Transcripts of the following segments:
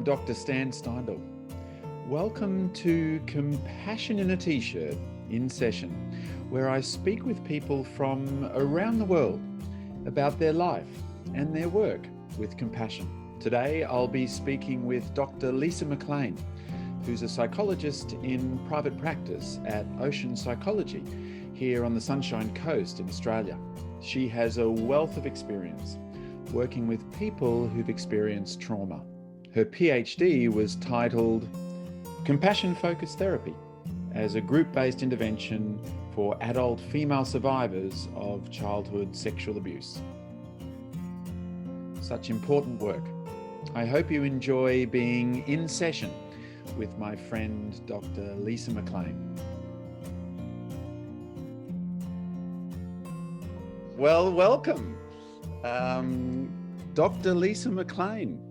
I'm Dr. Stan Steindl. Welcome to Compassion in a T-shirt in session, where I speak with people from around the world about their life and their work with compassion. Today, I'll be speaking with Dr. Lisa McLean, who's a psychologist in private practice at Ocean Psychology here on the Sunshine Coast in Australia. She has a wealth of experience working with people who've experienced trauma. Her PhD was titled Compassion-Focused Therapy as a group-based intervention for adult female survivors of childhood sexual abuse. Such important work. I hope you enjoy being in session with my friend, Dr. Lisa McLean. Well, welcome, Dr. Lisa McLean,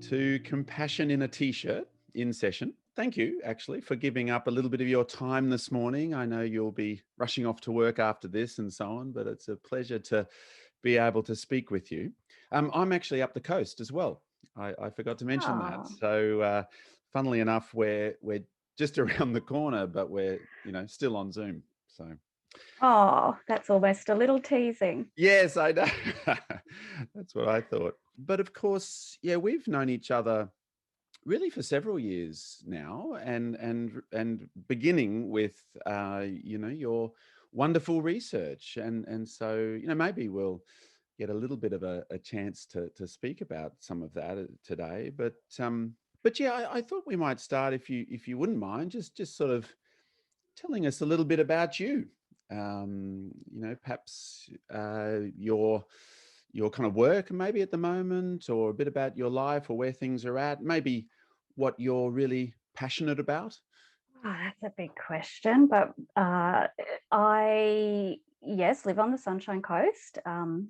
to Compassion in a T-shirt in session. Thank you, actually, for giving up a little bit of your time this morning. I know you'll be rushing off to work after this and so on, but it's a pleasure to be able to speak with you. I'm actually up the coast as well. I forgot to mention that. So, funnily enough, we're just around the corner, but we're still on Zoom. So. Oh, that's almost a little teasing. Yes, I know. That's what I thought. But of course, yeah, we've known each other really for several years now, and beginning with your wonderful research, and so maybe we'll get a little bit of a chance to speak about some of that today. But yeah, I thought we might start, if you wouldn't mind, just sort of telling us a little bit about you. Perhaps your kind of work maybe at the moment, or a bit about your life or where things are at, maybe what you're really passionate about. That's a big question, but I live on the Sunshine Coast,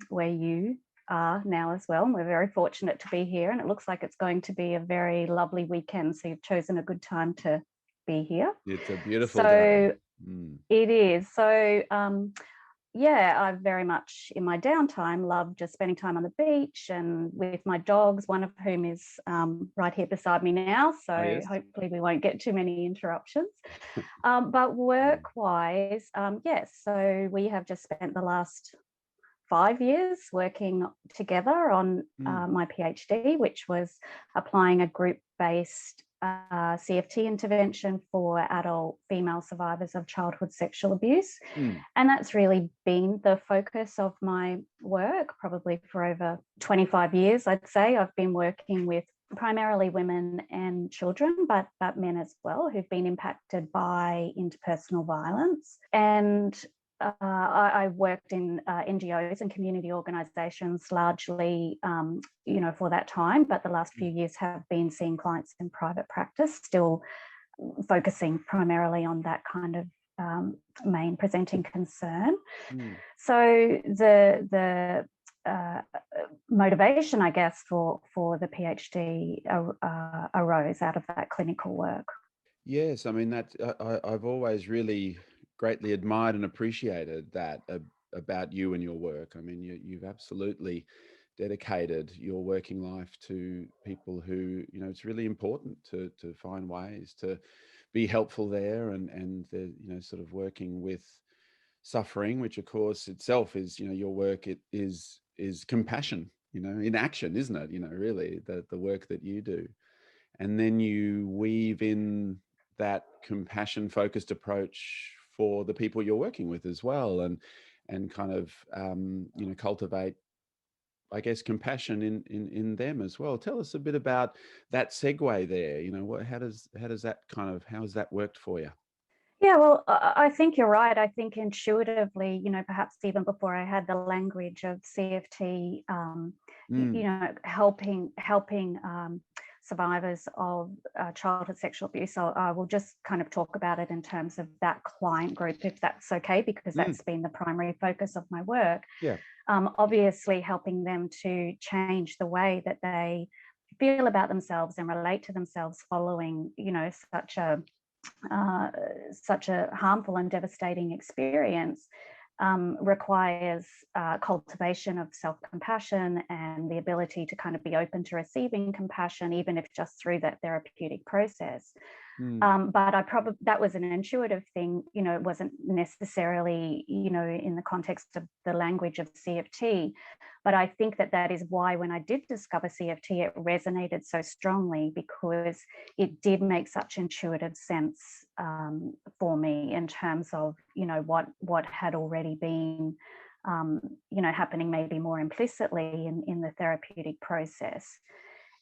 where you are now as well, and we're very fortunate to be here, and it looks like it's going to be a very lovely weekend, so you've chosen a good time to be here. It's a beautiful day. It is. So I very much in my downtime love just spending time on the beach and with my dogs, one of whom is right here beside me now. So yes. Hopefully we won't get too many interruptions. But work-wise, yes. So we have just spent the last 5 years working together on my PhD, which was applying a group-based CFT intervention for adult female survivors of childhood sexual abuse. And that's really been the focus of my work, probably for over 25 years, I'd say. I've been working with primarily women and children, but men as well, who've been impacted by interpersonal violence. And I worked in NGOs and community organisations largely, for that time, but the last few years have been seeing clients in private practice, still focusing primarily on that kind of main presenting concern. So the motivation, I guess, for the PhD arose out of that clinical work. Yes, I mean, I've always really greatly admired and appreciated that about you and your work. I mean, you've absolutely dedicated your working life to people who, it's really important to find ways to be helpful there, and the, sort of working with suffering, which of course itself is, your work, it is compassion, in action, isn't it? Really the work that you do. And then you weave in that compassion focused approach for the people you're working with as well, and kind of cultivate, I guess, compassion in them as well. Tell us a bit about that segue there. How has that worked for you? Yeah, well, I think you're right. I think intuitively, perhaps even before I had the language of CFT, helping survivors of childhood sexual abuse. So I will just kind of talk about it in terms of that client group, if that's okay, because that's been the primary focus of my work. Yeah. Obviously, helping them to change the way that they feel about themselves and relate to themselves following, such a harmful and devastating experience. requires cultivation of self-compassion and the ability to kind of be open to receiving compassion, even if just through that therapeutic process. But that was an intuitive thing, it wasn't necessarily, in the context of the language of CFT. But I think that is why when I did discover CFT, it resonated so strongly, because it did make such intuitive sense for me in terms of, what had already been, happening maybe more implicitly in the therapeutic process.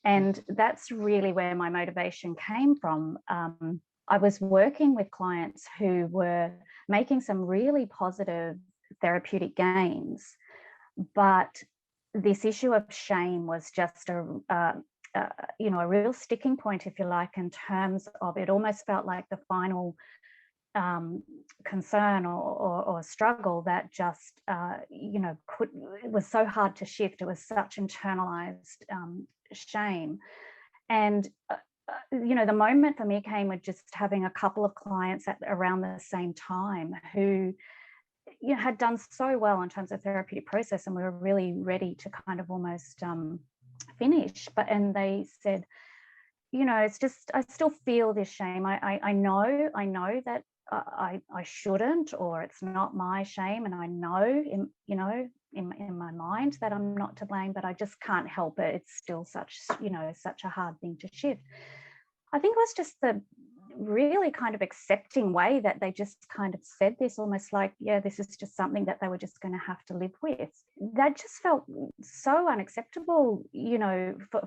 And that's really where my motivation came from. I was working with clients who were making some really positive therapeutic gains, but this issue of shame was just a real sticking point, if you like, in terms of it almost felt like the final concern or struggle that just it was so hard to shift. It was such internalized shame. And the moment for me came with just having a couple of clients at around the same time who had done so well in terms of therapeutic process, and we were really ready to kind of almost finish. And they said, it's just, I still feel this shame. I know that I shouldn't, or it's not my shame, and I know in my mind that I'm not to blame, but I just can't help it. It's still such a hard thing to shift. I think it was just the really kind of accepting way that they just kind of said this, almost like, yeah, this is just something that they were just going to have to live with. That just felt so unacceptable,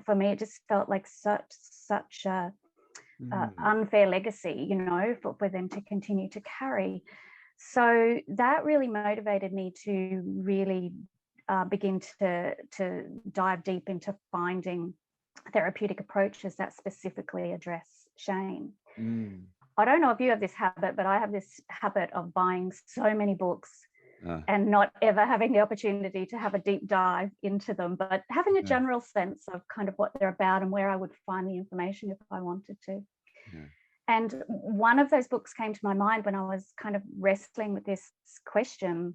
for me. It just felt like such a unfair legacy, for them to continue to carry. So that really motivated me to really begin to dive deep into finding therapeutic approaches that specifically address shame. I don't know if you have this habit, but I have this habit of buying so many books and not ever having the opportunity to have a deep dive into them, but having a general sense of kind of what they're about and where I would find the information if I wanted to. And one of those books came to my mind when I was kind of wrestling with this question,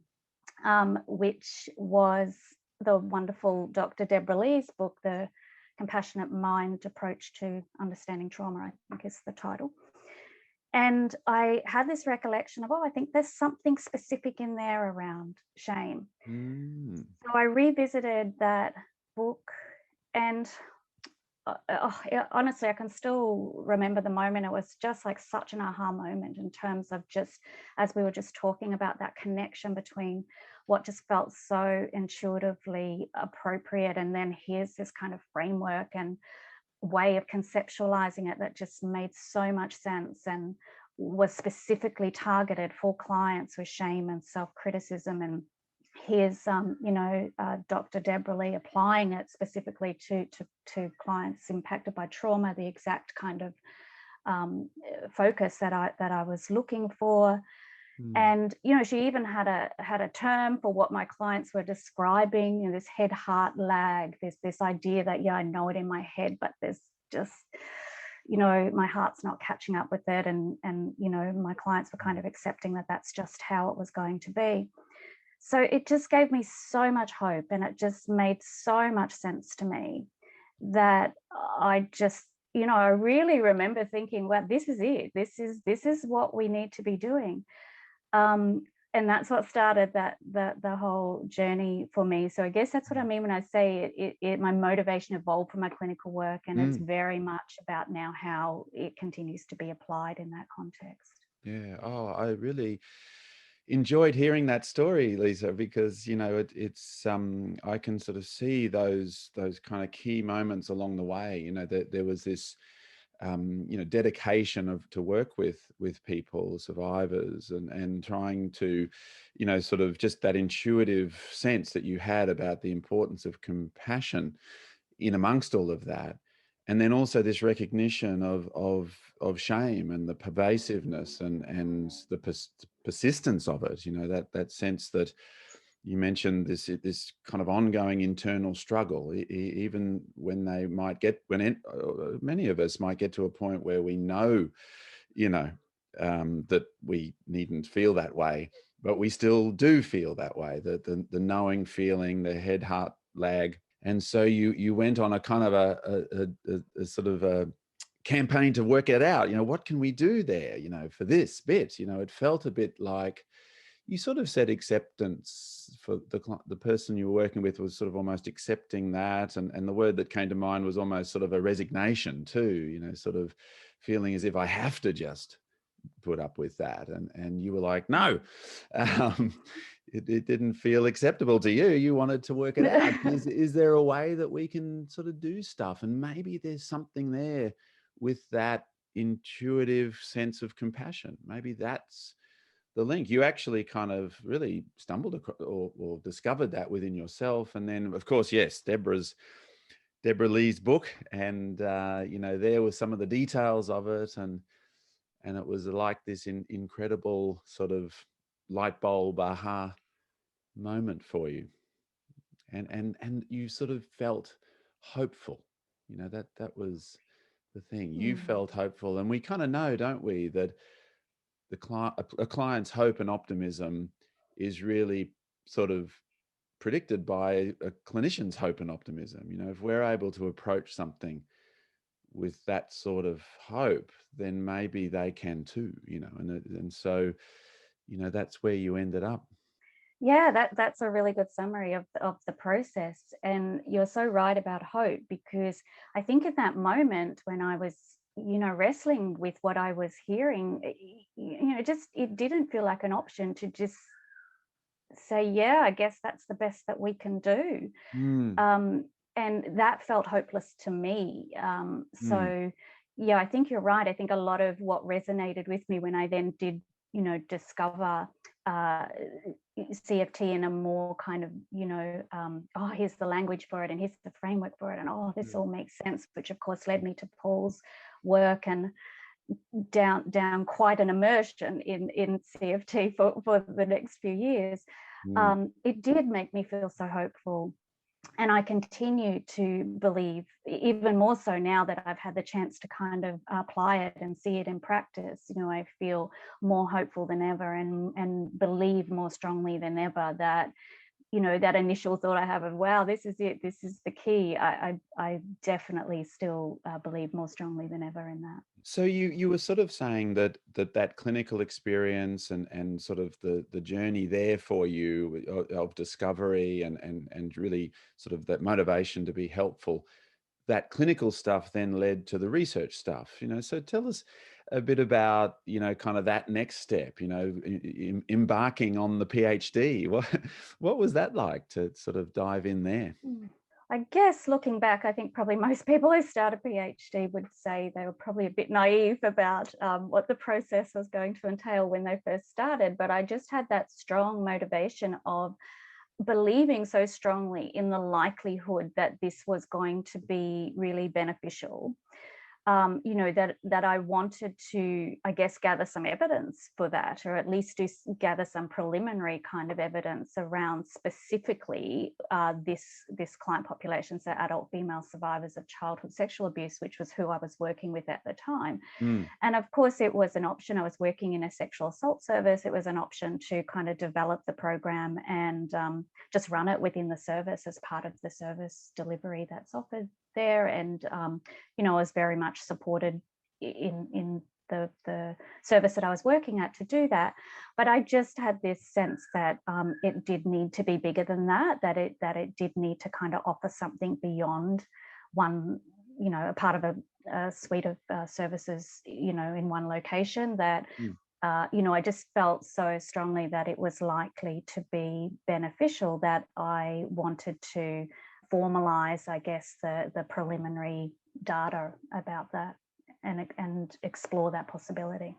which was the wonderful Dr. Deborah Lee's book, The Compassionate Mind Approach to Understanding Trauma, I think is the title. And I had this recollection of, I think there's something specific in there around shame. So I revisited that book, and honestly, I can still remember the moment. It was just like such an aha moment in terms of just, as we were just talking about, that connection between what just felt so intuitively appropriate, and then here's this kind of framework and way of conceptualizing it that just made so much sense and was specifically targeted for clients with shame and self-criticism. And here's Dr. Deborah Lee applying it specifically to clients impacted by trauma, the exact kind of focus that I was looking for. And she even had a term for what my clients were describing, this head-heart lag, this idea that, I know it in my head, but there's just, my heart's not catching up with it. And my clients were kind of accepting that that's just how it was going to be. So it just gave me so much hope, and it just made so much sense to me that I just, I really remember thinking, well, this is it. This is what we need to be doing. And that's what started the whole journey for me. So I guess that's what I mean when I say my motivation evolved from my clinical work, and it's very much about now how it continues to be applied in that context. Yeah. Oh, I really enjoyed hearing that story, Lisa, because it's I can sort of see those kind of key moments along the way. That there was this dedication to work with people, survivors, and trying to sort of just that intuitive sense that you had about the importance of compassion in amongst all of that. And then also this recognition of shame and the pervasiveness and the persistence of it. That sense that you mentioned, this kind of ongoing internal struggle, even when they might get many of us might get to a point where we know, that we needn't feel that way. but we still do feel that way, the knowing feeling, the head heart lag. And so you went on a kind of a sort of a campaign to work it out. What can we do there, for this bit? It felt a bit like you sort of said acceptance for the person you were working with was sort of almost accepting that. And the word that came to mind was almost sort of a resignation too, sort of feeling as if I have to just put up with that. And you were like, no, um, it didn't feel acceptable to you. You wanted to work it out. Is there a way that we can sort of do stuff? And maybe there's something there with that intuitive sense of compassion. Maybe that's the link. You actually kind of really stumbled across or discovered that within yourself. And then, of course, yes, Deborah Lee's book. And, there were some of the details of it. And it was like this incredible sort of light bulb aha moment for you. And you sort of felt hopeful. That was the thing. You felt hopeful. And we kind of know, don't we, that a client's hope and optimism is really sort of predicted by a clinician's hope and optimism. If we're able to approach something with that sort of hope, then maybe they can too, and so, that's where you ended up. Yeah, that's a really good summary of the process. And you're so right about hope, because I think in that moment when I was, wrestling with what I was hearing, just it didn't feel like an option to just say, yeah, I guess that's the best that we can do. Mm, And that felt hopeless to me. mm, So, yeah, I think you're right. I think a lot of what resonated with me when I then did, discover uh, CFT in a more kind of, oh, here's the language for it and here's the framework for it. And oh, this all makes sense, which of course led me to Paul's work and down quite an immersion in CFT for the next few years. mm, It did make me feel so hopeful. And I continue to believe, even more so now that I've had the chance to kind of apply it and see it in practice, I feel more hopeful than ever, and believe more strongly than ever that, that initial thought I have of, wow, this is it, this is the key. I definitely still believe more strongly than ever in that. so you were sort of saying that clinical experience and sort of the journey there for you of discovery and really sort of that motivation to be helpful, that clinical stuff then led to the research stuff. So tell us a bit about, kind of that next step, embarking on the PhD. What was that like to sort of dive in there? I guess looking back, I think probably most people who start a PhD would say they were probably a bit naive about what the process was going to entail when they first started. But I just had that strong motivation of believing so strongly in the likelihood that this was going to be really beneficial. That I wanted to, I guess, gather some evidence for that, or at least gather some preliminary kind of evidence around specifically this client population, so adult female survivors of childhood sexual abuse, which was who I was working with at the time. Mm, And of course, it was an option. I was working in a sexual assault service. It was an option to kind of develop the program and just run it within the service as part of the service delivery that's offered there. And I was very much supported in the service that I was working at to do that. But I just had this sense that it did need to be bigger than that, that it did need to kind of offer something beyond one, a part of a suite of services, in one location, that mm. I just felt so strongly that it was likely to be beneficial, that I wanted to formalize, I guess, the preliminary data about that and explore that possibility.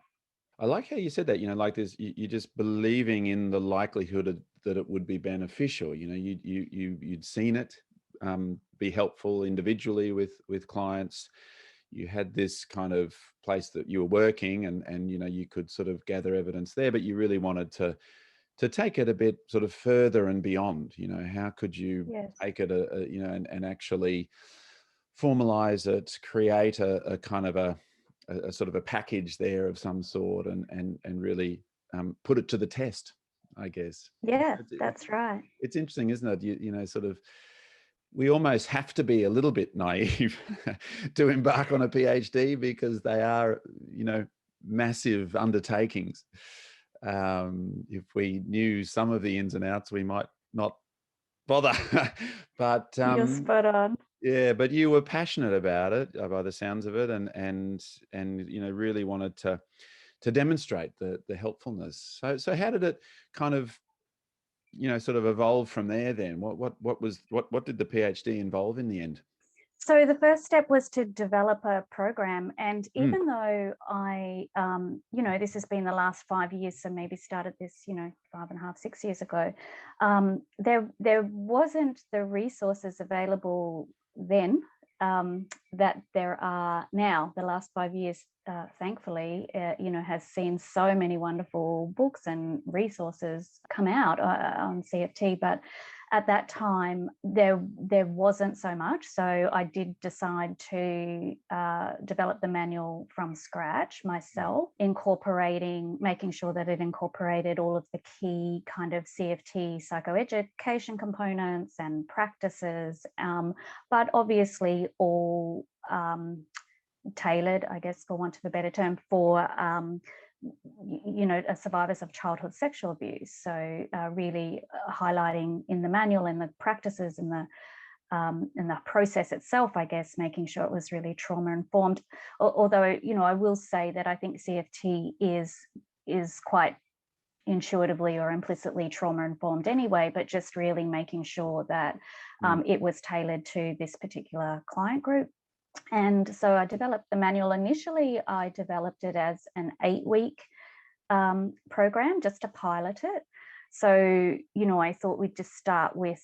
I like how you said that, like this, you're just believing in the likelihood that it would be beneficial. You'd seen it be helpful individually with clients. You had this kind of place that you were working and you could sort of gather evidence there, but you really wanted to take it a bit sort of further and beyond. How could you Yes. take it and actually formalize it, create a kind of a sort of a package there of some sort, and really put it to the test, I guess. Yeah, It's that's right. it's interesting, isn't it? You know, sort of, we almost have to be a little bit naive to embark on a PhD, because they are, you know, massive undertakings. If we knew some of the ins and outs, we might not bother. But You're spot on. yeah, but you were passionate about it, by the sounds of it, and you know, really wanted to demonstrate the helpfulness. So how did it kind of, you know, sort of evolve from there then? What did the PhD involve in the end? So the first step was to develop a program. And Mm, even though this has been the last 5 years, so maybe started this, 5.5, 6 years ago, there wasn't the resources available then that there are now. The last 5 years, thankfully, has seen so many wonderful books and resources come out on CFT, but at that time there wasn't so much. So I did decide to develop the manual from scratch myself, making sure that it incorporated all of the key kind of CFT psychoeducation components and practices, but obviously all tailored, I guess, for want of a better term, for survivors of childhood sexual abuse. So really highlighting in the manual and the practices and the process itself, I guess, making sure it was really trauma informed. Although, I will say that I think CFT is quite intuitively or implicitly trauma informed anyway, but just really making sure that it was tailored to this particular client group. And so I developed the manual. Initially, I developed it as an 8-week program just to pilot it. So, I thought we'd just start with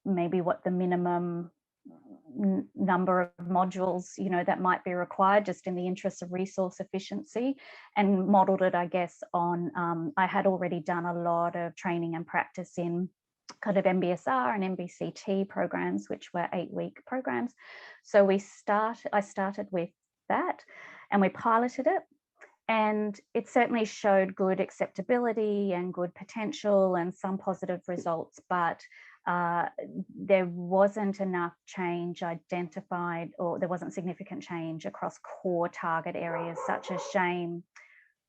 maybe what the minimum number of modules, that might be required, just in the interest of resource efficiency, and modeled it, I guess, on, I had already done a lot of training and practice in kind of MBSR and MBCT programs, which were 8-week programs. So I started with that, and we piloted it, and it certainly showed good acceptability and good potential and some positive results, but there wasn't enough change identified, or there wasn't significant change across core target areas such as shame,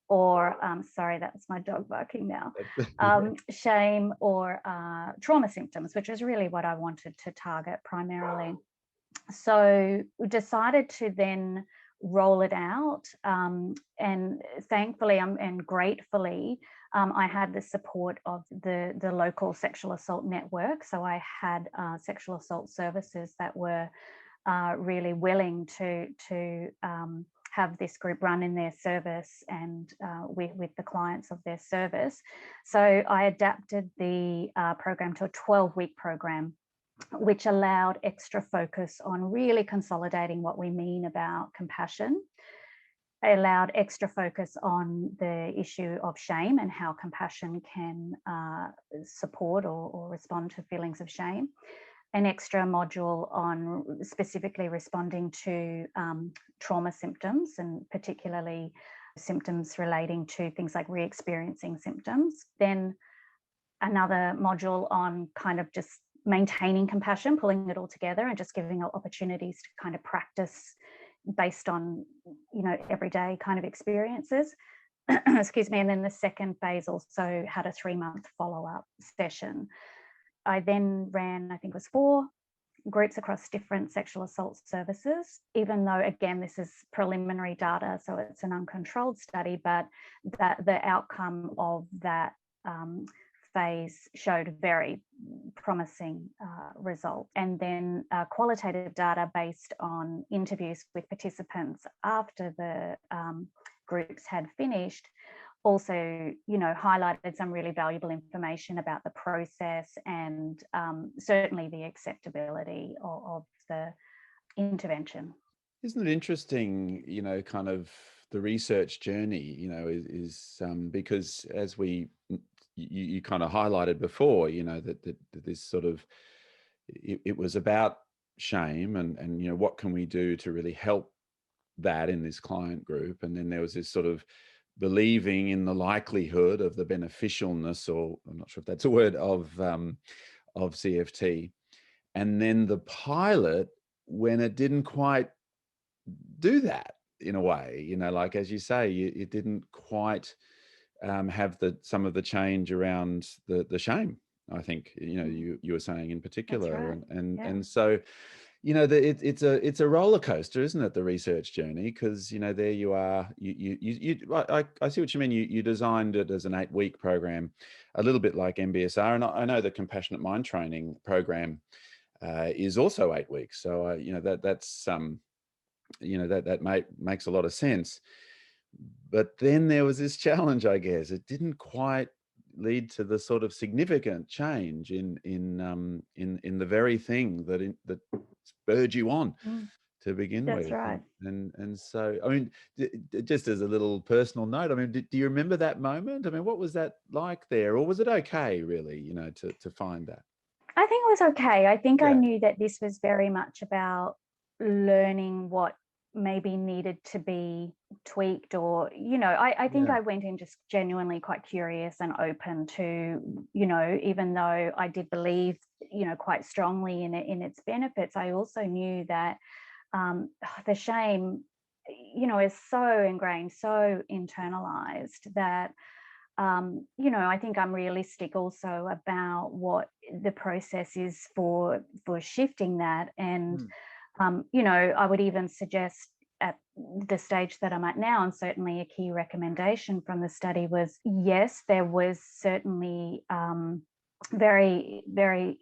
or sorry, that's my dog barking now, shame or trauma symptoms, which is really what I wanted to target primarily. So we decided to then roll it out, and thankfully and gratefully, I had the support of the local sexual assault network. So I had sexual assault services that were really willing to have this group run in their service and with the clients of their service. So I adapted the program to a 12-week program, which allowed extra focus on really consolidating what we mean about compassion. It allowed extra focus on the issue of shame and how compassion can support or respond to feelings of shame. An extra module on specifically responding to trauma symptoms, and particularly symptoms relating to things like re-experiencing symptoms. Then another module on kind of just maintaining compassion, pulling it all together and just giving opportunities to kind of practice based on, everyday kind of experiences. Excuse me. And then the second phase also had a 3-month follow-up session. I then ran, I think it was 4 groups across different sexual assault services, even though, again, this is preliminary data, so it's an uncontrolled study, but that the outcome of that phase showed very promising result. And then qualitative data based on interviews with participants after the groups had finished also, highlighted some really valuable information about the process and certainly the acceptability of the intervention. Isn't it interesting, kind of the research journey, is because as you kind of highlighted before, that this sort of, it was about shame and, what can we do to really help that in this client group. And then there was this sort of believing in the likelihood of the beneficialness, or I'm not sure if that's a word, of CFT. And then the pilot, when it didn't quite do that in a way, like, as you say, it didn't quite have some of the change around the shame. I think you were saying in That's particular, right. and so it's a roller coaster, isn't it? The research journey, because there you are. I see what you mean. You designed it as an 8-week program, a little bit like MBSR, and I know the Compassionate Mind Training program is also 8 weeks. So that makes a lot of sense. But then there was this challenge, I guess. It didn't quite lead to the sort of significant change in the very thing that spurred you on to begin That's with. right. And so, I mean, just as a little personal note, I mean, do you remember that moment? I mean, what was that like there, or was it okay, really, to find that? I think it was okay. I think I Yeah. knew that this was very much about learning what maybe needed to be tweaked, or, I think Yeah. I went in just genuinely quite curious and open to, even though I did believe, quite strongly in its benefits, I also knew that the shame, is so ingrained, so internalized that I think I'm realistic also about what the process is for shifting that. And I would even suggest at the stage that I'm at now, and certainly a key recommendation from the study was, yes, there was certainly very, very,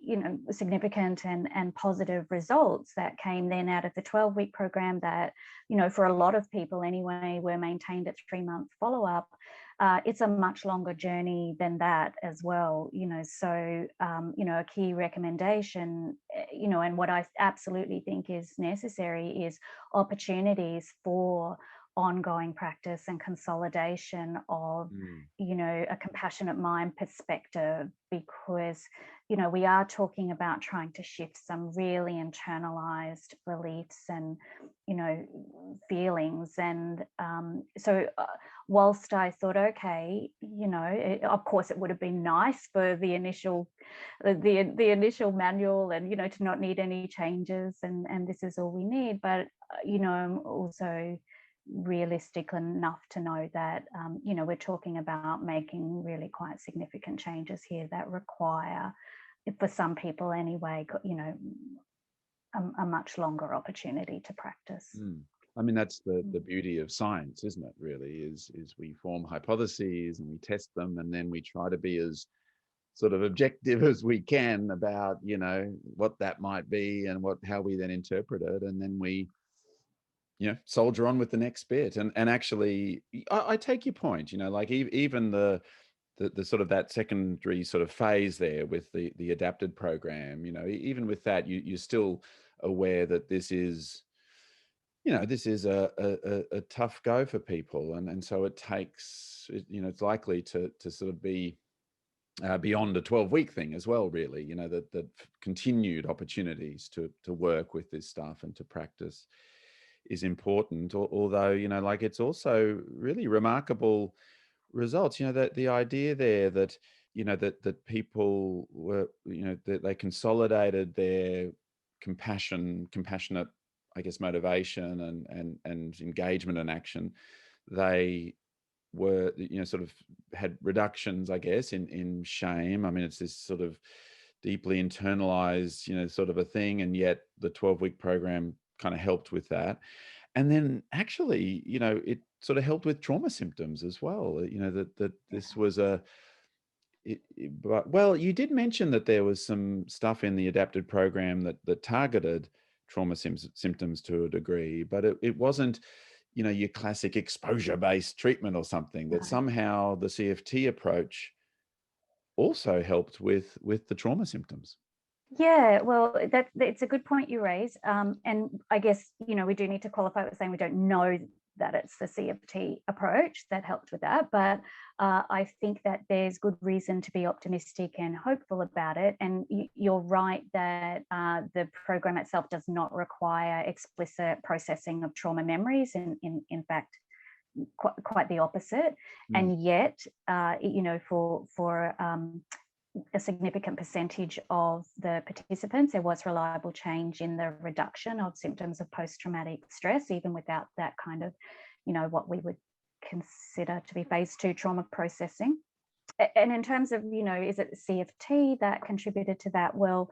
significant and positive results that came then out of the 12-week program that, for a lot of people anyway, were maintained at 3-month follow-up. It's a much longer journey than that as well, so, a key recommendation, and what I absolutely think is necessary is opportunities for ongoing practice and consolidation of, a compassionate mind perspective, because, we are talking about trying to shift some really internalized beliefs and, feelings. And so whilst I thought, okay, of course, it would have been nice for the initial manual and, to not need any changes, and this is all we need. But, I'm also realistic enough to know that, we're talking about making really quite significant changes here that require, for some people anyway, a much longer opportunity to practice. I mean, that's the beauty of science, isn't it? Really, is we form hypotheses and we test them, and then we try to be as sort of objective as we can about what that might be and how we then interpret it, and then we soldier on with the next bit. And actually, I take your point. Like even the sort of that secondary sort of phase there with the adapted program. Even with that, you're still aware that this is a tough go for people, and so it takes it's likely to sort of be beyond a 12-week thing as well, really. That continued opportunities to work with this stuff and to practice is important. Although like, it's also really remarkable results. That the idea there that that people were that they consolidated their compassionate, I guess, motivation and engagement and action. They were sort of had reductions, I guess, in shame. I mean, it's this sort of deeply internalized sort of a thing, and yet the 12-week program kind of helped with that. And then actually it sort of helped with trauma symptoms as well. That this was but, well, you did mention that there was some stuff in the adapted program that targeted trauma symptoms to a degree, but it wasn't your classic exposure-based treatment or something. That Right. somehow the CFT approach also helped with the trauma symptoms. Yeah, well, it's a good point you raise. And I guess, we do need to qualify with saying we don't know that it's the CFT approach that helped with that. But I think that there's good reason to be optimistic and hopeful about it. And you're right that the program itself does not require explicit processing of trauma memories. In fact, quite the opposite. And yet, for a significant percentage of the participants, there was reliable change in the reduction of symptoms of post-traumatic stress, even without that kind of, what we would consider to be phase 2 trauma processing. And in terms of, is it CFT that contributed to that? Well,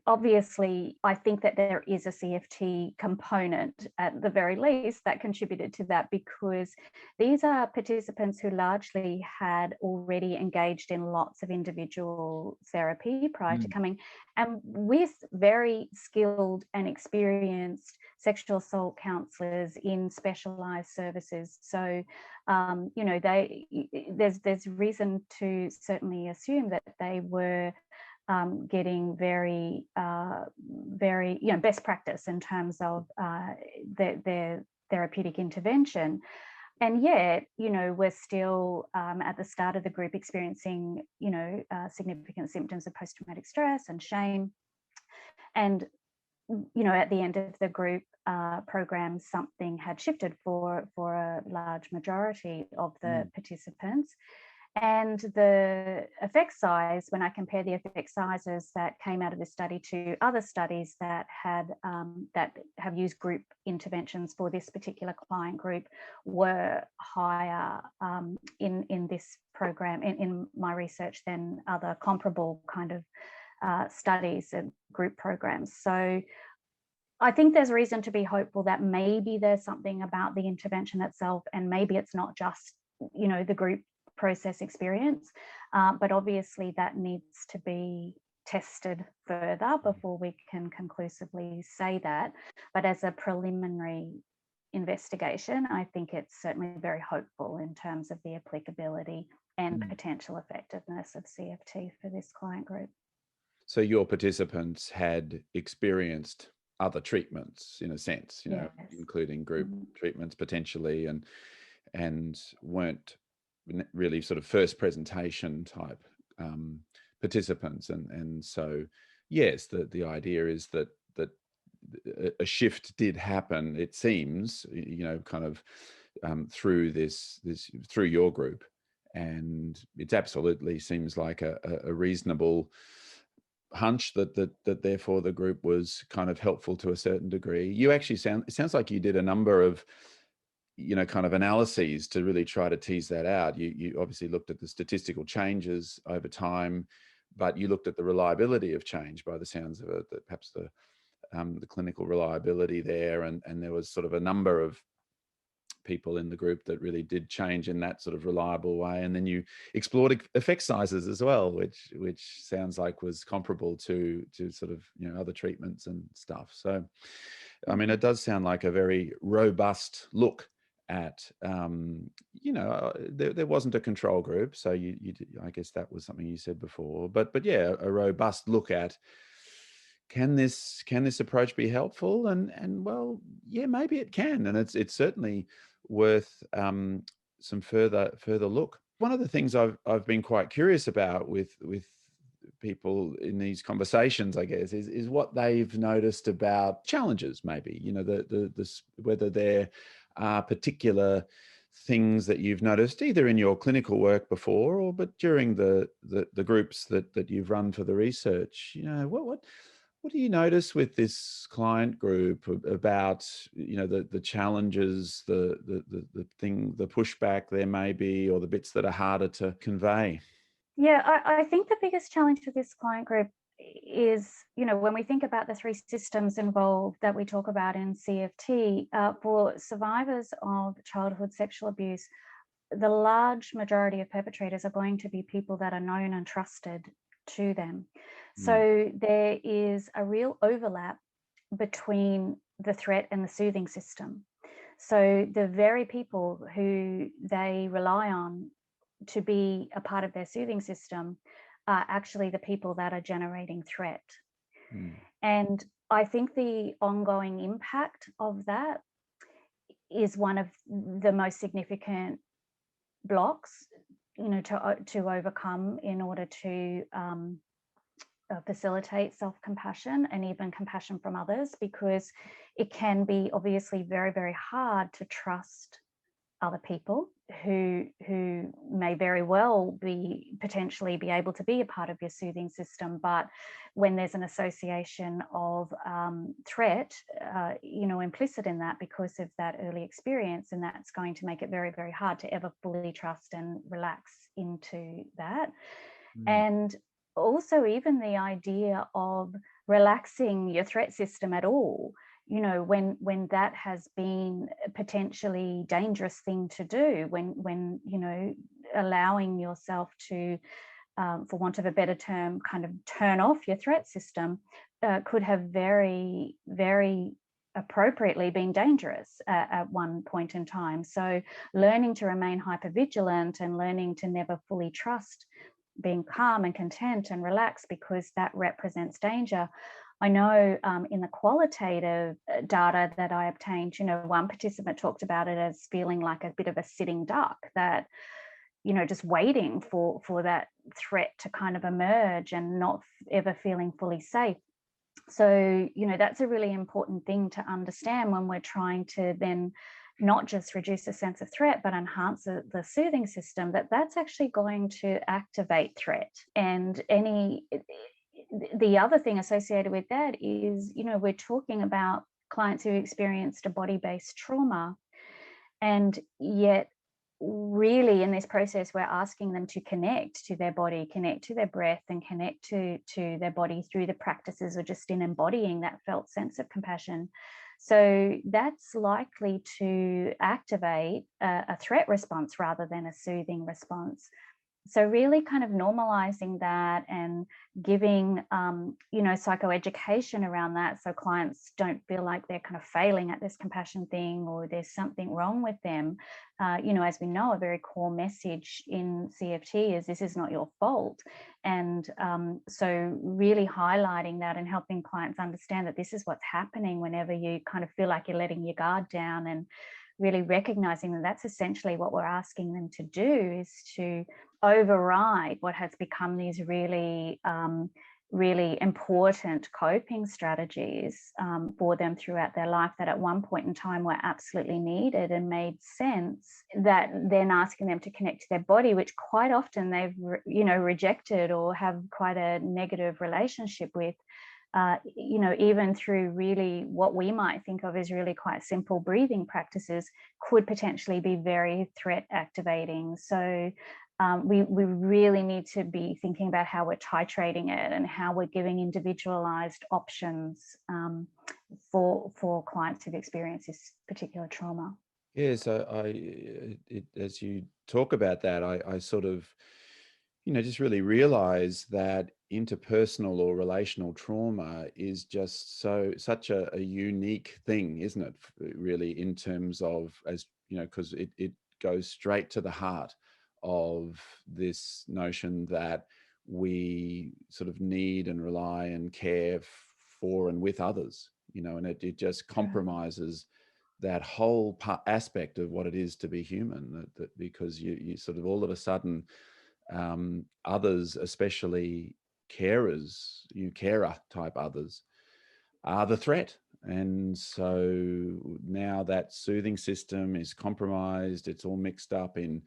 obviously, I think that there is a CFT component at the very least that contributed to that, because these are participants who largely had already engaged in lots of individual therapy prior to coming, and with very skilled and experienced sexual assault counsellors in specialised services. So, there's reason to certainly assume that they were getting very best practice in terms of their therapeutic intervention. And yet, we're still at the start of the group experiencing, significant symptoms of post-traumatic stress and shame. And, at the end of the group program, something had shifted for a large majority of the participants. And the effect size, when I compare the effect sizes that came out of this study to other studies that have used group interventions for this particular client group, were higher in this program, in my research, than other comparable kind of studies and group programs. So I think there's reason to be hopeful that maybe there's something about the intervention itself, and maybe it's not just, the group process experience, but obviously that needs to be tested further before we can conclusively say that. But as a preliminary investigation, I think it's certainly very hopeful in terms of the applicability and potential effectiveness of CFT for this client group. So your participants had experienced other treatments, in a sense, Yes. including group treatments potentially, and weren't really sort of first presentation type participants. And so, yes, the idea is that a shift did happen, it seems, kind of through through your group. And it absolutely seems like a reasonable hunch that therefore the group was kind of helpful to a certain degree. You actually it sounds like you did a number of kind of analyses to really try to tease that out. You obviously looked at the statistical changes over time, but you looked at the reliability of change by the sounds of it, that perhaps the clinical reliability there, and there was sort of a number of people in the group that really did change in that sort of reliable way. And then you explored effect sizes as well, which sounds like was comparable to sort of other treatments and stuff. So I mean, it does sound like a very robust look at there wasn't a control group, so you I guess that was something you said before, but yeah, a robust look at can this approach be helpful, and well, yeah, maybe it can, and it's certainly worth some further look. One of the things I've been quite curious about with people in these conversations, I guess, is what they've noticed about challenges, maybe, whether there are particular things that you've noticed either in your clinical work before but during the groups that you've run for the research. What do you notice with this client group about the challenges, the pushback there may be, or the bits that are harder to convey? Yeah, I think the biggest challenge for this client group is, when we think about the 3 systems involved that we talk about in CFT, for survivors of childhood sexual abuse, the large majority of perpetrators are going to be people that are known and trusted to them. So there is a real overlap between the threat and the soothing system. So the very people who they rely on to be a part of their soothing system are actually the people that are generating threat. And I think the ongoing impact of that is one of the most significant blocks, to overcome in order to facilitate self-compassion and even compassion from others, because it can be obviously very, very hard to trust other people who may very well potentially be able to be a part of your soothing system, but when there's an association of threat, implicit in that because of that early experience, and that's going to make it very, very hard to ever fully trust and relax into that. And also even the idea of relaxing your threat system at all, when that has been a potentially dangerous thing to do, when allowing yourself to, for want of a better term, kind of turn off your threat system, could have very, very appropriately been dangerous at one point in time. So learning to remain hypervigilant and learning to never fully trust being calm and content and relaxed because that represents danger. I know in the qualitative data that I obtained, one participant talked about it as feeling like a bit of a sitting duck, that, just waiting for that threat to kind of emerge and not ever feeling fully safe. So, that's a really important thing to understand when we're trying to then not just reduce a sense of threat, but enhance the soothing system, that's actually going to activate threat. And the other thing associated with that is, we're talking about clients who experienced a body-based trauma, and yet really in this process, we're asking them to connect to their body, connect to their breath, and connect to their body through the practices or just in embodying that felt sense of compassion. So that's likely to activate a threat response rather than a soothing response. So really kind of normalizing that and giving, psychoeducation around that, so clients don't feel like they're kind of failing at this compassion thing or there's something wrong with them. As we know, a very core message in CFT is this is not your fault. And so really highlighting that and helping clients understand that this is what's happening whenever you kind of feel like you're letting your guard down, and really recognizing that that's essentially what we're asking them to do, is to override what has become these really, really important coping strategies for them throughout their life that at one point in time were absolutely needed and made sense, that then asking them to connect to their body, which quite often they've, rejected or have quite a negative relationship with, even through really what we might think of as really quite simple breathing practices, could potentially be very threat activating. So we really need to be thinking about how we're titrating it and how we're giving individualized options for clients who've experienced this particular trauma. Yeah, so as you talk about that, I sort of, just really realize that interpersonal or relational trauma is just such a unique thing, isn't it? Really, in terms of, as because it goes straight to the heart of this notion that we sort of need and rely and care for and with others, and it just compromises that whole aspect of what it is to be human, that because you sort of all of a sudden, others, especially carers, carer type others, are the threat. And so now that soothing system is compromised. It's all mixed up in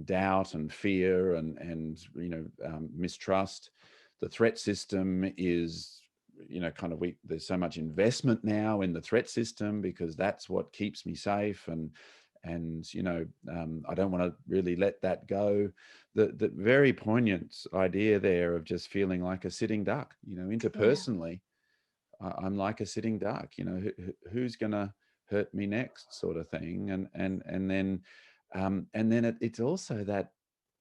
doubt and fear and mistrust. The threat system is, kind of there's so much investment now in the threat system because that's what keeps me safe, and I don't want to really let that go. The very poignant idea there of just feeling like a sitting duck, interpersonally. I'm like a sitting duck, who's going to hurt me next, sort of thing. And then it's also that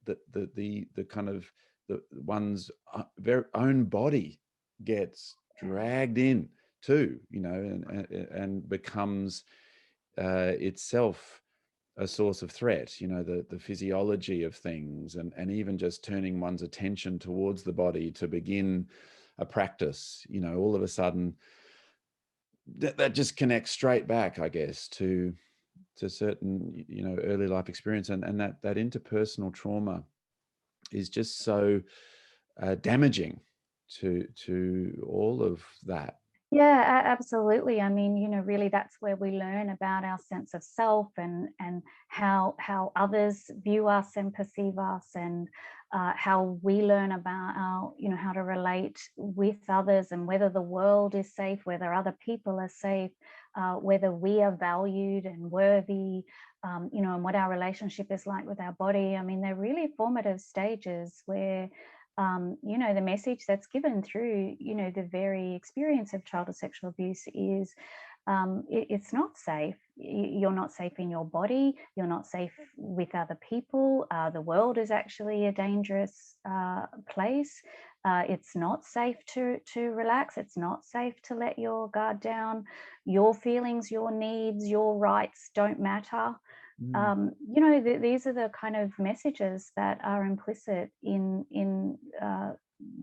the kind of the one's very own body gets dragged in too, and becomes itself a source of threat, the physiology of things, and even just turning one's attention towards the body to begin a practice, all of a sudden that just connects straight back, I guess, to certain, early life experience, and that interpersonal trauma is just so damaging to all of that. Yeah, absolutely. I mean, really that's where we learn about our sense of self, and how others view us and perceive us, and how we learn about our, how to relate with others, and whether the world is safe, whether other people are safe, whether we are valued and worthy, and what our relationship is like with our body. I mean, they're really formative stages where the message that's given through, the very experience of childhood sexual abuse is it's not safe. You're not safe in your body. You're not safe with other people. The world is actually a dangerous place. It's not safe to relax. It's not safe to let your guard down. Your feelings, your needs, your rights don't matter. Mm. These are the kind of messages that are implicit in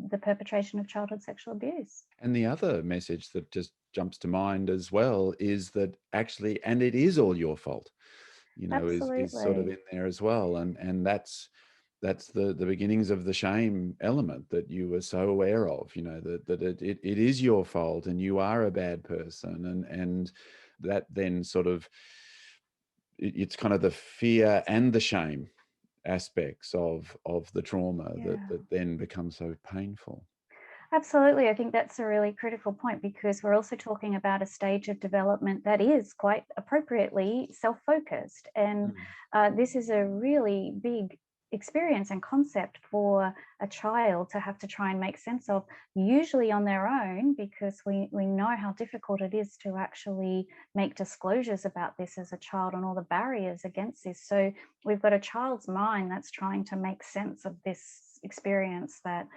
the perpetration of childhood sexual abuse. And the other message that just jumps to mind as well is that actually, and it is all your fault, is sort of Absolutely. in there as well. And that's the beginnings of the shame element that you were so aware of, that it is your fault and you are a bad person. And that then sort of, it's kind of the fear and the shame aspects of the trauma Yeah. that then become so painful. Absolutely. I think that's a really critical point, because we're also talking about a stage of development that is quite appropriately self-focused. And Mm. this is a really big experience and concept for a child to have to try and make sense of, usually on their own, because we know how difficult it is to actually make disclosures about this as a child, and all the barriers against this. So we've got a child's mind that's trying to make sense of this experience that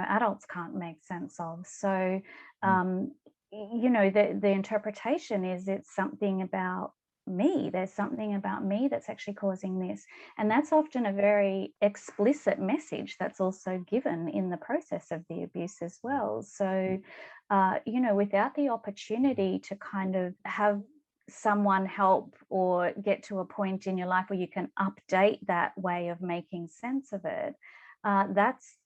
adults can't make sense of. So Mm. the interpretation is, it's something about me. There's something about me that's actually causing this. And that's often a very explicit message that's also given in the process of the abuse as well. So without the opportunity to kind of have someone help or get to a point in your life where you can update that way of making sense of it, that's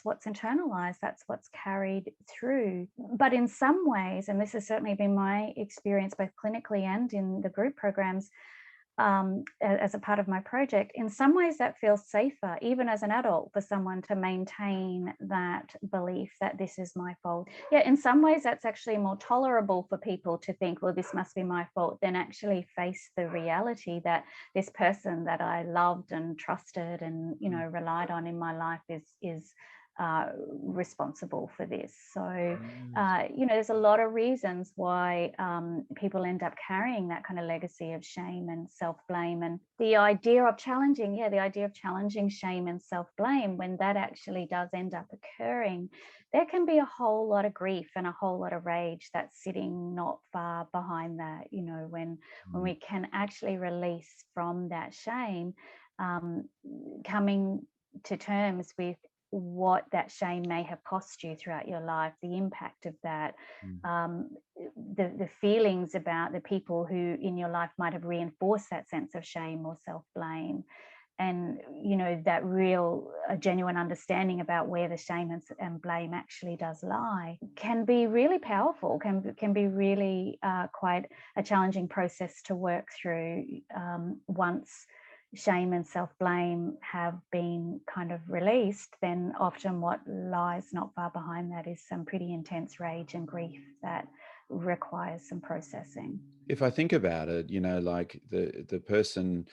what's internalized, that's what's carried through. But in some ways, and this has certainly been my experience both clinically and in the group programs, as a part of my project, in some ways that feels safer, even as an adult, for someone to maintain that belief that this is my fault. Yeah, in some ways that's actually more tolerable for people to think, well, this must be my fault, than actually face the reality that this person that I loved and trusted and relied on in my life is responsible for this. So Yes. there's a lot of reasons why people end up carrying that kind of legacy of shame and self-blame. And the idea of challenging shame and self-blame, when that actually does end up occurring, there can be a whole lot of grief and a whole lot of rage that's sitting not far behind that. When we can actually release from that shame, coming to terms with what that shame may have cost you throughout your life, the impact of that, Mm. um, the feelings about the people who in your life might have reinforced that sense of shame or self-blame, and that real genuine understanding about where the shame and blame actually does lie, can be really powerful, can be really quite a challenging process to work through, once shame and self-blame have been kind of released. Then often what lies not far behind that is some pretty intense rage and grief that requires some processing. If I think about it, like the person,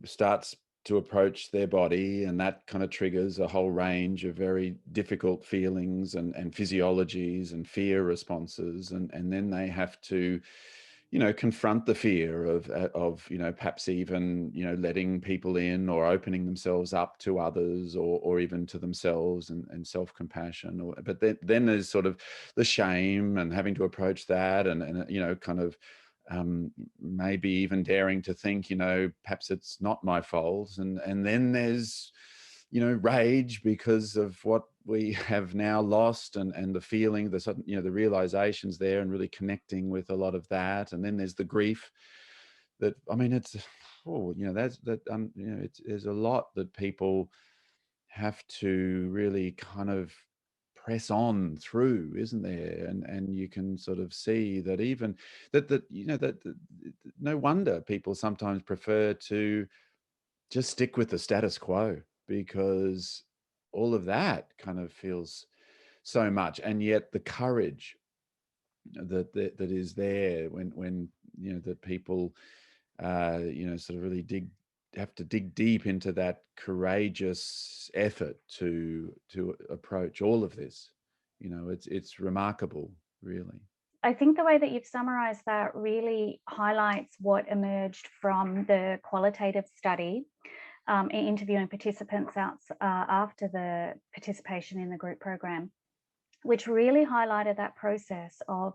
starts to approach their body, and that kind of triggers a whole range of very difficult feelings and physiologies and fear responses, and then they have to confront the fear of perhaps even letting people in, or opening themselves up to others, or even to themselves, and self-compassion. But then there's sort of the shame and having to approach that, and kind of maybe even daring to think, perhaps it's not my fault. And then there's, rage because of what we have now lost, and the feeling, the sudden, the realizations there, and really connecting with a lot of that. And then there's the grief that, I mean, it's, that's, that, there's a lot that people have to really kind of press on through, isn't there? And you can sort of see that even that you know that no wonder people sometimes prefer to just stick with the status quo, because all of that kind of feels so much. And yet the courage that is there when you know that people sort of really have to dig deep into that courageous effort to approach all of this. It's remarkable, really. I think the way that you've summarized that really highlights what emerged from the qualitative study, in interviewing participants after the participation in the group program, which really highlighted that process of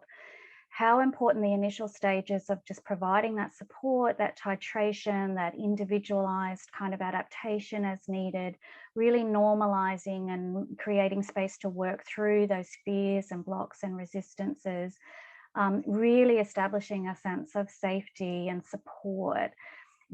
how important the initial stages of just providing that support, that titration, that individualized kind of adaptation as needed, really normalizing and creating space to work through those fears and blocks and resistances, really establishing a sense of safety and support,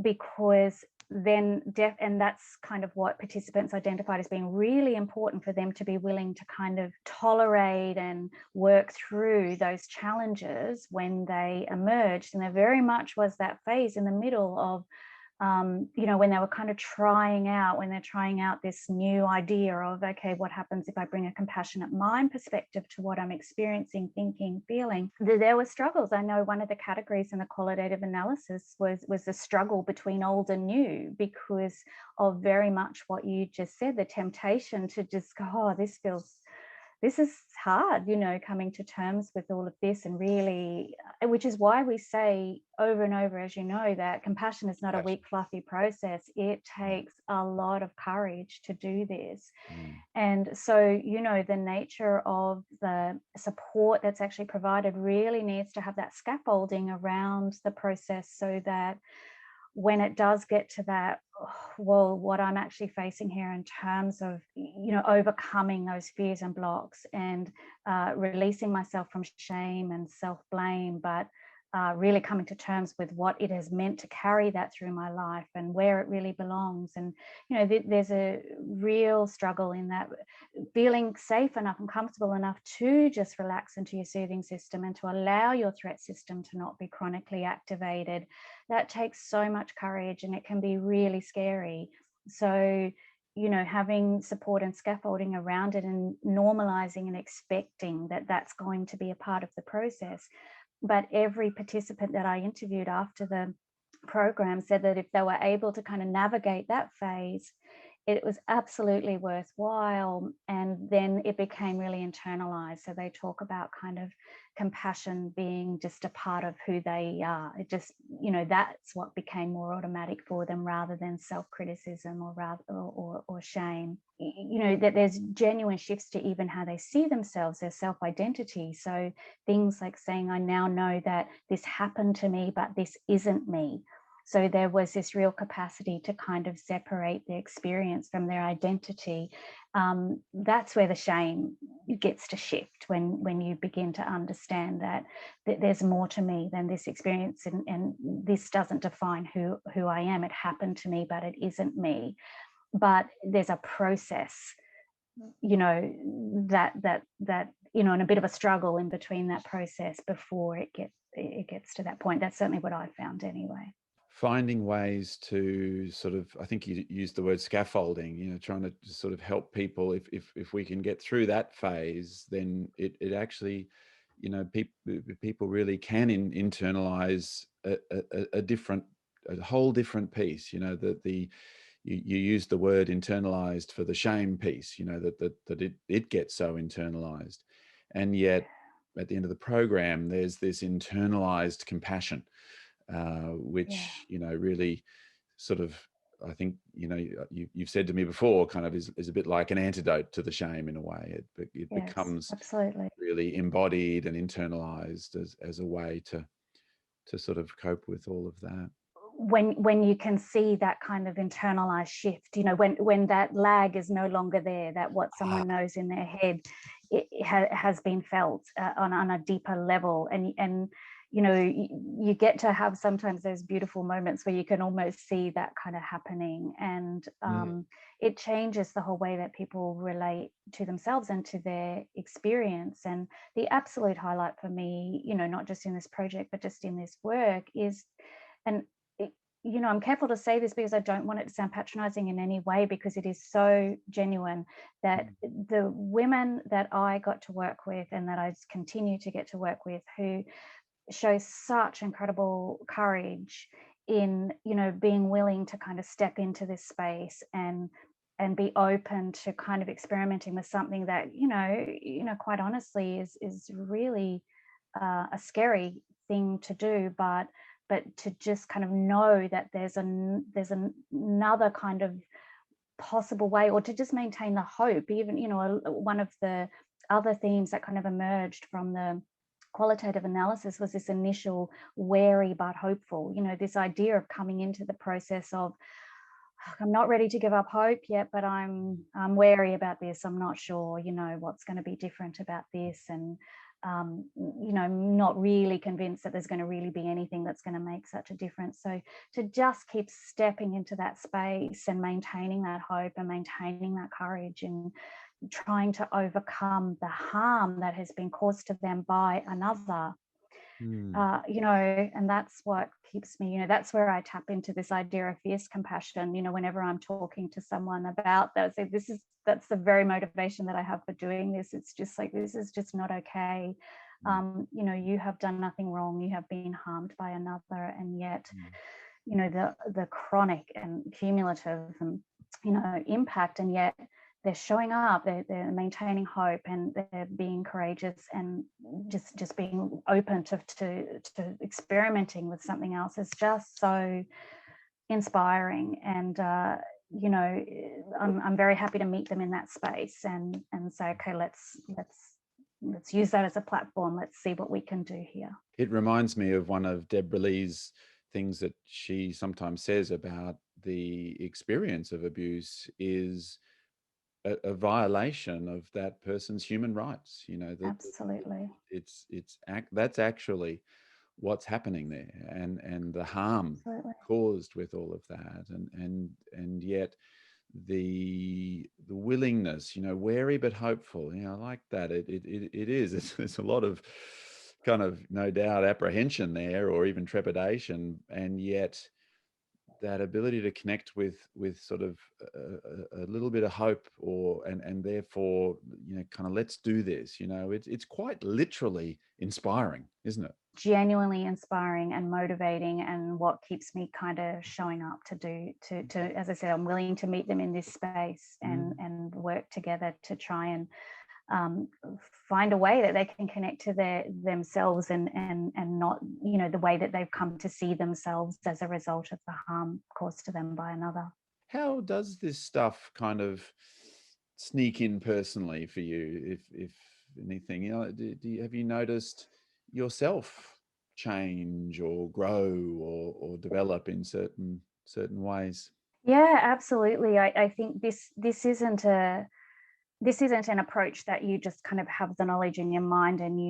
because then and that's kind of what participants identified as being really important for them to be willing to kind of tolerate and work through those challenges when they emerged. And there very much was that phase in the middle of when they were kind of trying out this new idea of, okay, what happens if I bring a compassionate mind perspective to what I'm experiencing, thinking, feeling? There were struggles. I know one of the categories in the qualitative analysis was the struggle between old and new, because of very much what you just said, the temptation to just go, oh, this is hard, coming to terms with all of this. And really, which is why we say over and over, as you know, that compassion is not a weak, fluffy process. It takes a lot of courage to do this. And so, the nature of the support that's actually provided really needs to have that scaffolding around the process, so that when it does get to that, well, what I'm actually facing here in terms of, overcoming those fears and blocks and releasing myself from shame and self-blame, but really coming to terms with what it has meant to carry that through my life and where it really belongs. And, there's a real struggle in that, feeling safe enough and comfortable enough to just relax into your soothing system and to allow your threat system to not be chronically activated. That takes so much courage, and it can be really scary. So, having support and scaffolding around it and normalizing and expecting that that's going to be a part of the process. But every participant that I interviewed after the program said that if they were able to kind of navigate that phase, it was absolutely worthwhile. And then it became really internalized. So they talk about kind of compassion being just a part of who they are. It just, that's what became more automatic for them, rather than self-criticism or shame. That there's genuine shifts to even how they see themselves, their self-identity. So things like saying, I now know that this happened to me, but this isn't me. So there was this real capacity to kind of separate the experience from their identity. That's where the shame gets to shift, when you begin to understand that there's more to me than this experience, and this doesn't define who I am. It happened to me, but it isn't me. But there's a process, that and a bit of a struggle in between that process before it gets to that point. That's certainly what I found anyway. Finding ways to sort of, I think you used the word scaffolding, trying to sort of help people. If we can get through that phase, then it actually, people really can internalize a whole different piece. You used the word internalized for the shame piece, that it gets so internalized. And yet at the end of the program, there's this internalized compassion, which really sort of, I think you've said to me before, kind of is a bit like an antidote to the shame in a way. It Yes, becomes absolutely really embodied and internalized as a way to sort of cope with all of that. When you can see that kind of internalized shift, when that lag is no longer there, that what someone knows in their head has been felt on a deeper level, and you get to have sometimes those beautiful moments where you can almost see that kind of happening, and it changes the whole way that people relate to themselves and to their experience. And the absolute highlight for me, not just in this project but just in this work is, and I'm careful to say this because I don't want it to sound patronizing in any way, because it is so genuine, that the women that I got to work with and that I continue to get to work with, who show such incredible courage in, being willing to kind of step into this space and be open to kind of experimenting with something that, quite honestly is really a scary thing to do, but to just kind of know that there's another kind of possible way, or to just maintain the hope. Even, one of the other themes that kind of emerged from the qualitative analysis was this initial wary but hopeful, this idea of coming into the process of, I'm not ready to give up hope yet, but I'm wary about this. I'm not sure, what's going to be different about this. And, not really convinced that there's going to really be anything that's going to make such a difference. So to just keep stepping into that space and maintaining that hope and maintaining that courage and trying to overcome the harm that has been caused to them by another. And that's what keeps me, that's where I tap into this idea of fierce compassion. Whenever I'm talking to someone about that, I say that's the very motivation that I have for doing this. It's just like, this is just not okay. You have done nothing wrong. You have been harmed by another, and yet, the chronic and cumulative, impact, and yet they're showing up, they're maintaining hope, and they're being courageous, and just being open to experimenting with something else is just so inspiring. And I'm very happy to meet them in that space and say, okay, let's use that as a platform. Let's see what we can do here. It reminds me of one of Deborah Lee's things that she sometimes says about the experience of abuse is a violation of that person's human rights. Absolutely. That's actually what's happening there, and the harm Absolutely. caused with all of that, and yet the willingness, wary but hopeful, I like that. It is. It's a lot of kind of, no doubt, apprehension there, or even trepidation, and yet that ability to connect with sort of a little bit of hope, and therefore, kind of, let's do this. It's quite literally inspiring, isn't it? Genuinely inspiring and motivating, and what keeps me kind of showing up to as I said, I'm willing to meet them in this space and work together to try and find a way that they can connect to themselves and not, the way that they've come to see themselves as a result of the harm caused to them by another. How does this stuff kind of sneak in personally for you, if anything? Have you noticed yourself change or grow or develop in certain ways? Yeah, absolutely. I think this isn't an approach that you just kind of have the knowledge in your mind and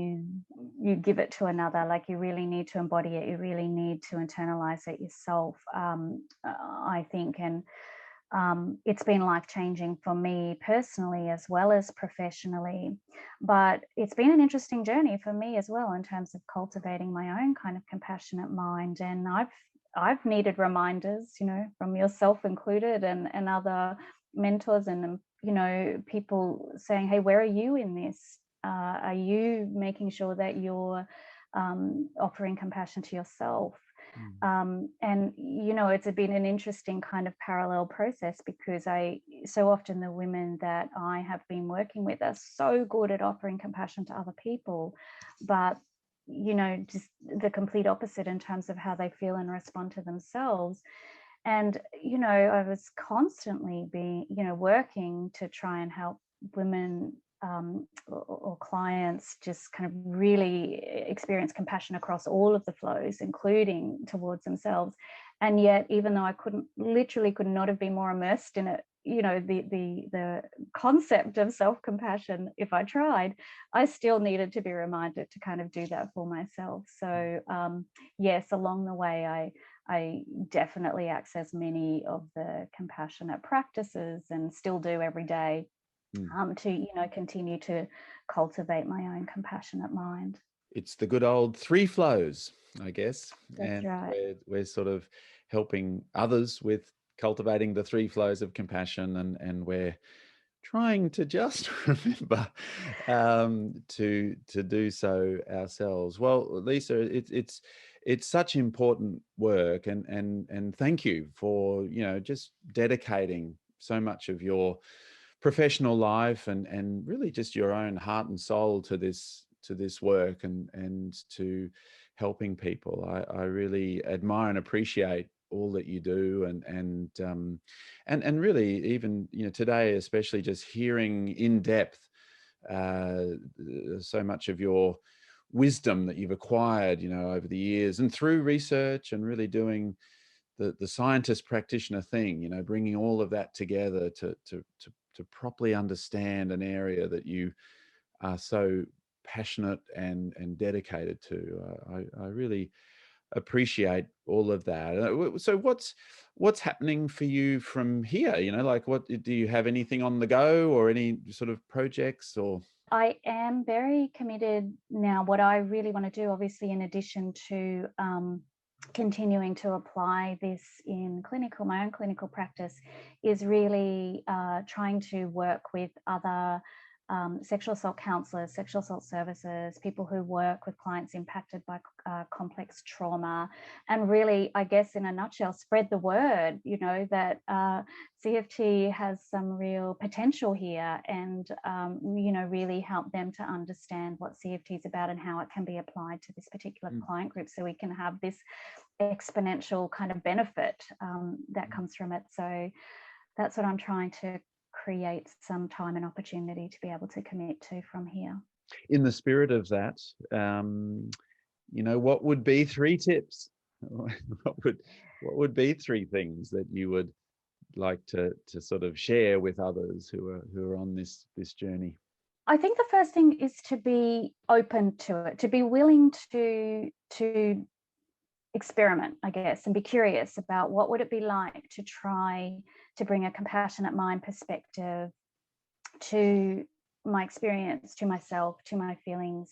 you give it to another. Like, you really need to embody it. You really need to internalize it yourself, I think. And it's been life-changing for me personally as well as professionally. But it's been an interesting journey for me as well, in terms of cultivating my own kind of compassionate mind. And I've needed reminders, from yourself included, and other mentors, and people saying, hey, where are you in this? Are you making sure that you're offering compassion to yourself? And it's been an interesting kind of parallel process, because so often the women that I have been working with are so good at offering compassion to other people, but just the complete opposite in terms of how they feel and respond to themselves. And I was constantly working to try and help women or clients just kind of really experience compassion across all of the flows, including towards themselves. And yet, even though I could not have been more immersed in it the concept of self-compassion, if I tried, I still needed to be reminded to kind of do that for myself. So yes, along the way, I definitely access many of the compassionate practices and still do every day to continue to cultivate my own compassionate mind. It's the good old three flows, I guess. That's And right. we're sort of helping others with cultivating the three flows of compassion, and we're trying to just remember to do so ourselves. Well, Lisa, it's such important work, and thank you for just dedicating so much of your professional life and really just your own heart and soul to this work and to helping people. I really admire and appreciate all that you do, and really even today, especially just hearing in depth uh, so much of your wisdom that you've acquired over the years and through research, and really doing the scientist practitioner thing, bringing all of that together to properly understand an area that you are so passionate and dedicated to. I really appreciate all of that. So what's happening for you from here? Like, what do you have anything on the go, or any sort of projects? Or I am very committed now. What I really want to do, obviously, in addition to continuing to apply this in my own clinical practice, is really trying to work with other sexual assault counsellors, sexual assault services, people who work with clients impacted by complex trauma, and really, I guess, in a nutshell, spread the word, that CFT has some real potential here, and really help them to understand what CFT is about and how it can be applied to this particular client group, so we can have this exponential kind of benefit that comes from it. So that's what I'm trying to create some time and opportunity to be able to commit to from here. in the spirit of that, what would be 3 tips? what would be 3 things that you would like to sort of share with others who are on this journey? I think the first thing is to be open to it, to be willing to experiment, I guess, and be curious about what would it be like to try to bring a compassionate mind perspective to my experience, to myself, to my feelings,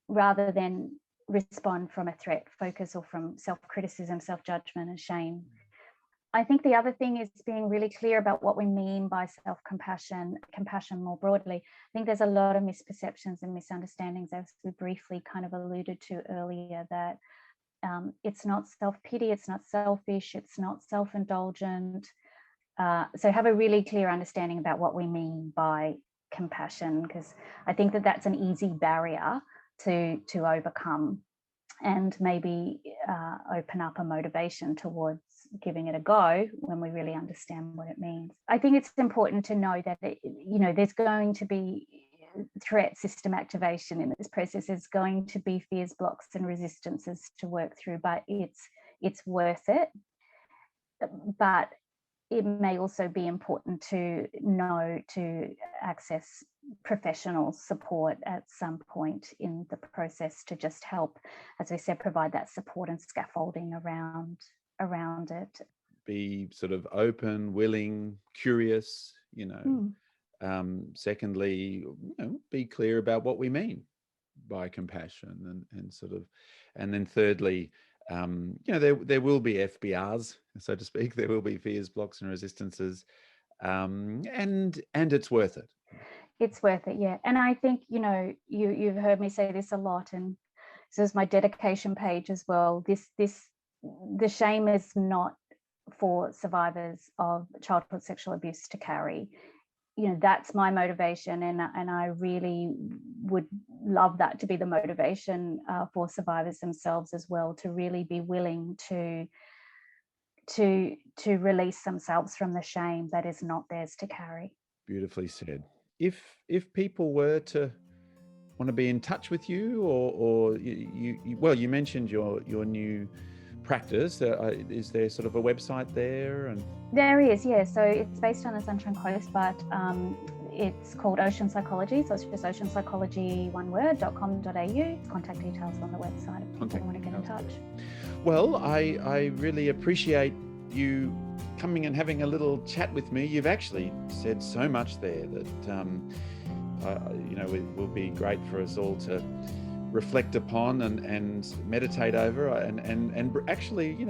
rather than respond from a threat focus or from self-criticism, self-judgment and shame. I think the other thing is being really clear about what we mean by self-compassion, compassion more broadly. I think there's a lot of misperceptions and misunderstandings, as we briefly kind of alluded to earlier, that it's not self-pity, it's not selfish, it's not self-indulgent. So have a really clear understanding about what we mean by compassion, because I think that that's an easy barrier to overcome, and maybe open up a motivation towards giving it a go when we really understand what it means. I think it's important to know that there's going to be threat system activation in this process. There's going to be fears, blocks and resistances to work through, but it's worth it. But it may also be important to know to access professional support at some point in the process to just help, as we said, provide that support and scaffolding around it. Be sort of open, willing, curious, secondly, be clear about what we mean by compassion, and sort of, and then thirdly, there will be FBRs, so to speak. There will be fears, blocks and resistances, and it's worth it. It's worth it, yeah. And I think, you've heard me say this a lot, and this is my dedication page as well. The shame is not for survivors of childhood sexual abuse to carry. That's my motivation, and I really would love that to be the motivation for survivors themselves as well, to really be willing to release themselves from the shame that is not theirs to carry. Beautifully said. If people were to want to be in touch with you, or you mentioned your new practice. Is there sort of a website there? And there is, yeah. So it's based on the Sunshine Coast, but it's called Ocean Psychology. So it's just oceanpsychology.com.au. Contact details on the website if people want to get in touch. Well, I really appreciate you coming and having a little chat with me. You've actually said so much there that it will be great for us all to reflect upon and meditate over and actually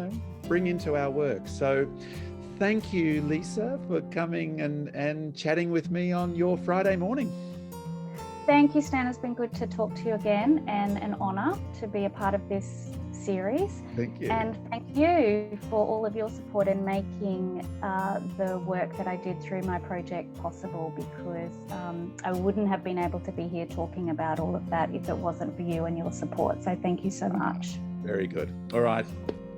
bring into our work. So thank you, Lisa, for coming and chatting with me on your Friday morning. Thank you, Stan. It's been good to talk to you again, and an honour to be a part of this series. Thank you. And thank you for all of your support in making the work that I did through my project possible, because I wouldn't have been able to be here talking about all of that if it wasn't for you and your support. So thank you so much. Very good. All right.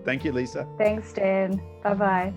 Thank you, Lisa. Thanks, Dan. Bye-bye.